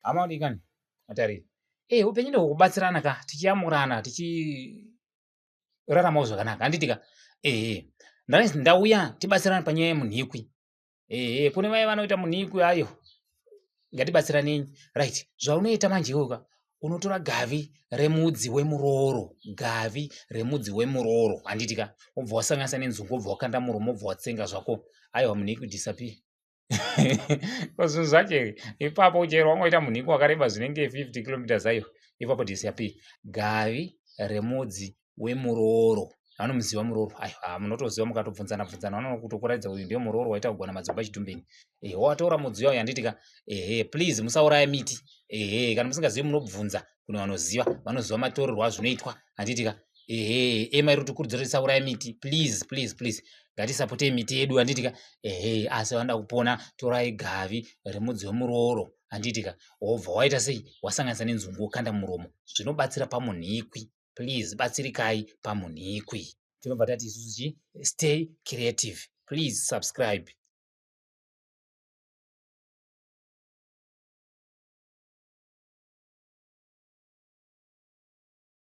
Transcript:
Amaonekani atariri upenyu ndokubatsirana ka tichiamurana tichiraramawo zvakanaka handitika ndaiti ndauya tibatsirane panyaya yemunhikwi kune mai vanoita munhikwi ayo ngatibatsiranei right zvaunoita manje iwoka unotora gavi remudzi wemuroro handitika wobva wasanganisa nenzungu wobva wakanda muromo wobva watsenga zvako aiwa munhikwi disappear zvinhu zvacho ipapo chero wangoita munhikwi wakareba zvinenge 50 km ayo ipapo disappear gavi remudzi wemuroro vanomuziva muroro aiwa munotoziva mukatobvunzana vanokutokuratidza uyu ndiye muroro waita kugona madzimba chitumbeni watora mudzi wayo handitika please musauraya miti kana musingazivi munobvunza kune vanoziva matorerwo azvinoitwa handitika ema iri kutikurudzira tisauraya miti please ngatisapotei miti yedu handitika asi vanoda kupona torai gavi remudzi wemuroro handitika wobva waita sei wasanganisa nenzungu wokanda muromo zvinobatsira pamunhikwi please batsirikai pamunhikwi tinobva tati isusu stay creative please subscribe